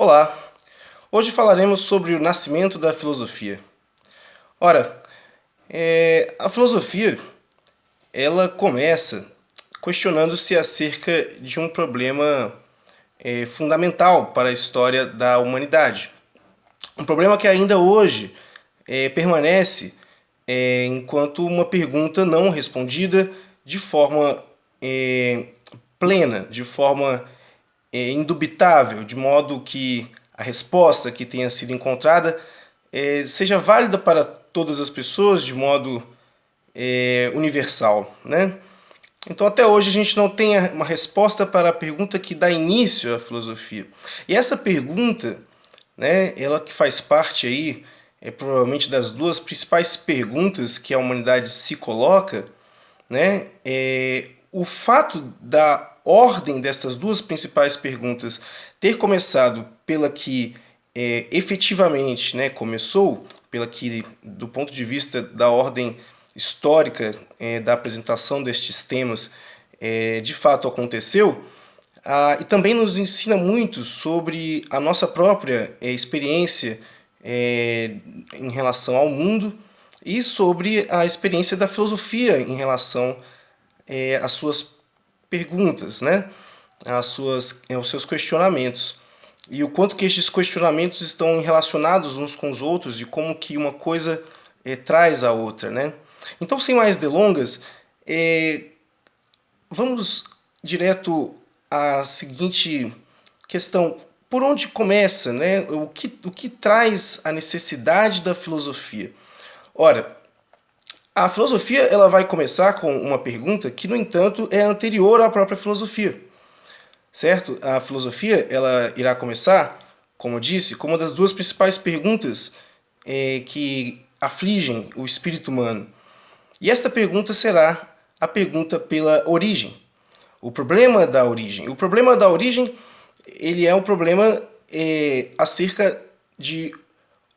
Olá! Hoje falaremos sobre o nascimento da filosofia. Ora, a filosofia ela começa questionando-se acerca de um problema fundamental para a história da humanidade. Um problema que ainda hoje permanece enquanto uma pergunta não respondida de forma plena, de forma indubitável, de modo que a resposta que tenha sido encontrada seja válida para todas as pessoas de modo universal, né? Então até hoje a gente não tem uma resposta para a pergunta que dá início à filosofia. E essa pergunta, né, ela que faz parte aí, provavelmente das duas principais perguntas que a humanidade se coloca, né, o fato da ordem dessas duas principais perguntas ter começado pela que efetivamente, né, começou, pela que, do ponto de vista da ordem histórica da apresentação destes temas, de fato aconteceu, e também nos ensina muito sobre a nossa própria experiência em relação ao mundo e sobre a experiência da filosofia em relação às suas perguntas, né? Aos seus questionamentos. E o quanto que estes questionamentos estão relacionados uns com os outros e como que uma coisa traz a outra, né? Então, sem mais delongas, vamos direto à seguinte questão. Por onde começa, né? O que traz a necessidade da filosofia? Ora, a filosofia ela vai começar com uma pergunta que, no entanto, é anterior à própria filosofia. Certo? A filosofia ela irá começar, como eu disse, como uma das duas principais perguntas que afligem o espírito humano. E esta pergunta será a pergunta pela origem. O problema da origem. O problema da origem ele é um problema acerca de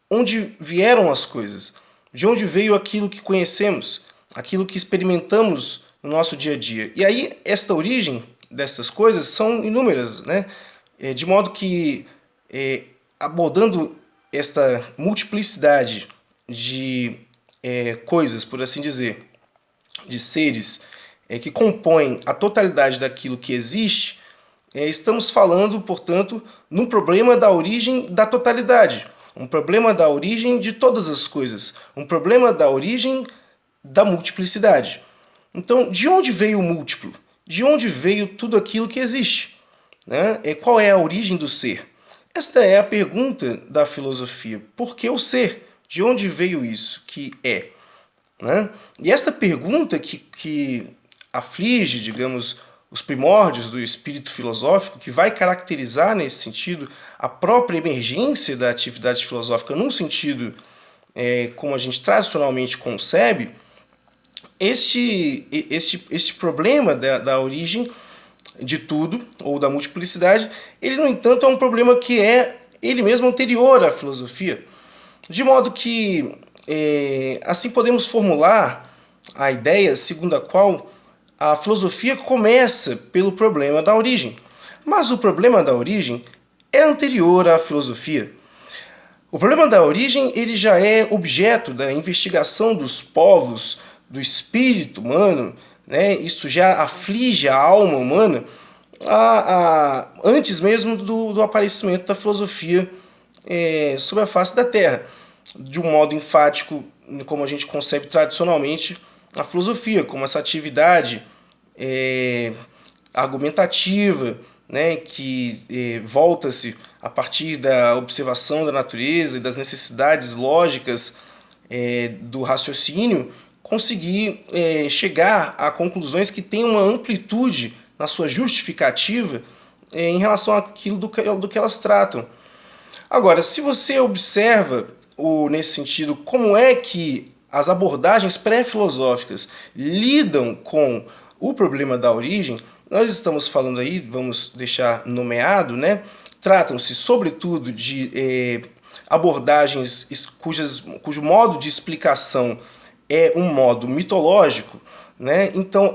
onde vieram as coisas, de onde veio aquilo que conhecemos, aquilo que experimentamos no nosso dia a dia. E aí, esta origem dessas coisas são inúmeras, né? De modo que, abordando esta multiplicidade de coisas, por assim dizer, de seres que compõem a totalidade daquilo que existe, estamos falando, portanto, num problema da origem da totalidade, um problema da origem de todas as coisas, um problema da origem da multiplicidade. Então, de onde veio o múltiplo? De onde veio tudo aquilo que existe? Né? Qual é a origem do ser? Esta é a pergunta da filosofia. Por que o ser? De onde veio isso que é? Né? E esta pergunta que aflige, digamos, os primórdios do espírito filosófico, que vai caracterizar nesse sentido a própria emergência da atividade filosófica num sentido como a gente tradicionalmente concebe, este problema da origem de tudo, ou da multiplicidade, ele, no entanto, é um problema que é ele mesmo anterior à filosofia. De modo que, assim podemos formular a ideia segundo a qual a filosofia começa pelo problema da origem. Mas o problema da origem é anterior à filosofia. O problema da origem ele já é objeto da investigação dos povos, do espírito humano, né? Isso já aflige a alma humana antes mesmo do aparecimento da filosofia sobre a face da Terra. De um modo enfático, como a gente concebe tradicionalmente a filosofia, como essa atividade argumentativa, né, que volta-se a partir da observação da natureza e das necessidades lógicas do raciocínio, conseguir chegar a conclusões que têm uma amplitude na sua justificativa em relação àquilo do que elas tratam. Agora, se você observa nesse sentido como é que as abordagens pré-filosóficas lidam com o problema da origem, nós estamos falando aí, vamos deixar nomeado, né? Tratam-se sobretudo de abordagens cujo modo de explicação é um modo mitológico, né? Então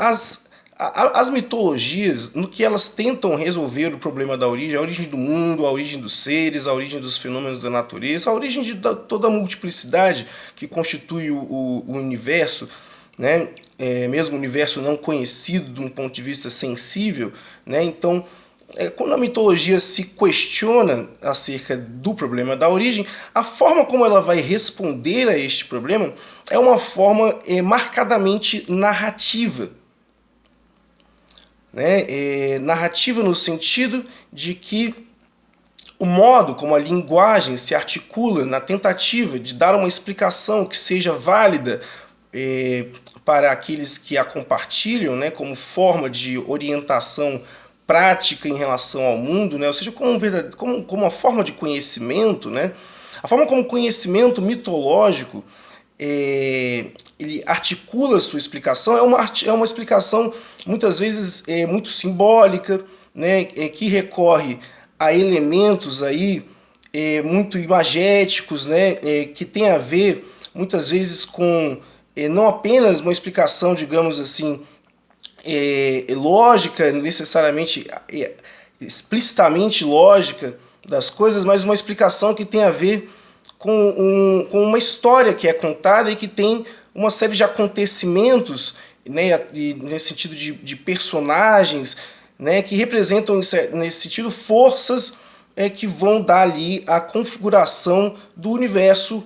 As mitologias, no que elas tentam resolver o problema da origem, a origem do mundo, a origem dos seres, a origem dos fenômenos da natureza, a origem de toda a multiplicidade que constitui o universo, né? Mesmo o universo não conhecido de um ponto de vista sensível, né? Então, quando a mitologia se questiona acerca do problema da origem, a forma como ela vai responder a este problema é uma forma marcadamente narrativa. Né? Narrativa no sentido de que o modo como a linguagem se articula na tentativa de dar uma explicação que seja válida para aqueles que a compartilham, né, como forma de orientação prática em relação ao mundo, né, ou seja, como uma forma de conhecimento, né, a forma como o conhecimento mitológico ele articula sua explicação, é uma explicação muitas vezes muito simbólica, né, que recorre a elementos aí muito imagéticos, né, que tem a ver muitas vezes com não apenas uma explicação, digamos assim, lógica, necessariamente explicitamente lógica das coisas, mas uma explicação que tem a ver com uma história que é contada e que tem uma série de acontecimentos, né, nesse sentido de personagens, né, que representam, nesse sentido, forças que vão dar ali a configuração do universo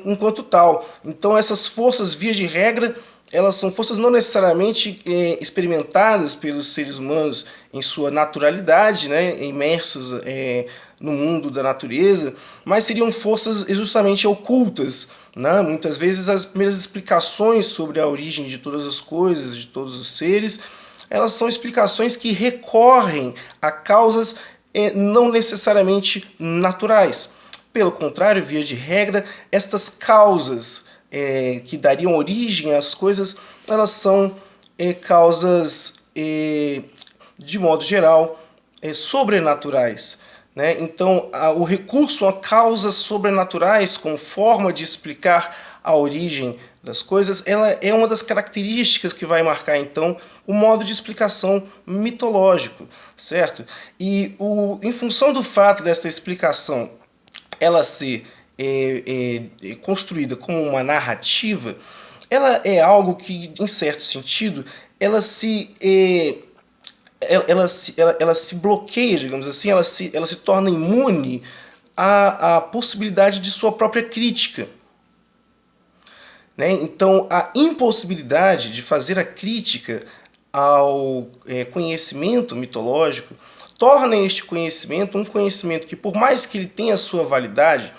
enquanto tal. Então essas forças, via de regra, elas são forças não necessariamente experimentadas pelos seres humanos em sua naturalidade, né, imersos no mundo da natureza, mas seriam forças justamente ocultas. Né? Muitas vezes as primeiras explicações sobre a origem de todas as coisas, de todos os seres, elas são explicações que recorrem a causas não necessariamente naturais. Pelo contrário, via de regra, estas causas que dariam origem às coisas, elas são causas, de modo geral, sobrenaturais. Né? Então, o recurso a causas sobrenaturais como forma de explicar a origem das coisas, ela é uma das características que vai marcar, então, o modo de explicação mitológico, certo? E em função do fato dessa explicação ela ser construída como uma narrativa, ela é algo que, em certo sentido, ela se bloqueia, digamos assim, ela se torna imune à possibilidade de sua própria crítica. Né? Então, a impossibilidade de fazer a crítica ao conhecimento mitológico torna este conhecimento um conhecimento que, por mais que ele tenha a sua validade,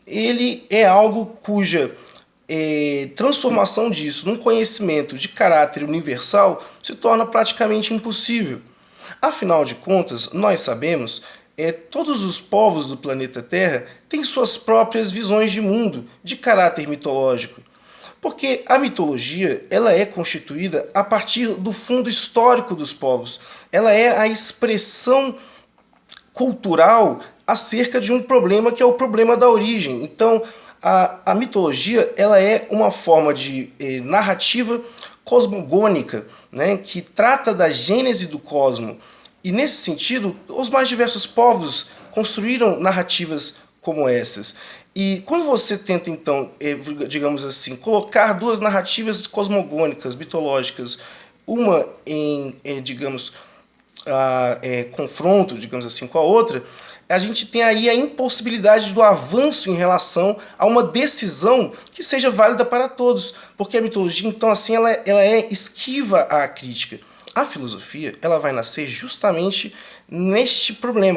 ele é algo cuja transformação disso num conhecimento de caráter universal se torna praticamente impossível. Afinal de contas, nós sabemos todos os povos do planeta Terra têm suas próprias visões de mundo, de caráter mitológico. Porque a mitologia ela é constituída a partir do fundo histórico dos povos. Ela é a expressão cultural acerca de um problema que é o problema da origem. Então, a mitologia ela é uma forma de narrativa cosmogônica, né, que trata da gênese do cosmo. E, nesse sentido, os mais diversos povos construíram narrativas como essas. E quando você tenta, então, digamos assim, colocar duas narrativas cosmogônicas, mitológicas, uma em, digamos, confronto, digamos assim, com a outra, a gente tem aí a impossibilidade do avanço em relação a uma decisão que seja válida para todos. Porque a mitologia, então, assim, ela é esquiva à crítica. A filosofia ela vai nascer justamente neste problema.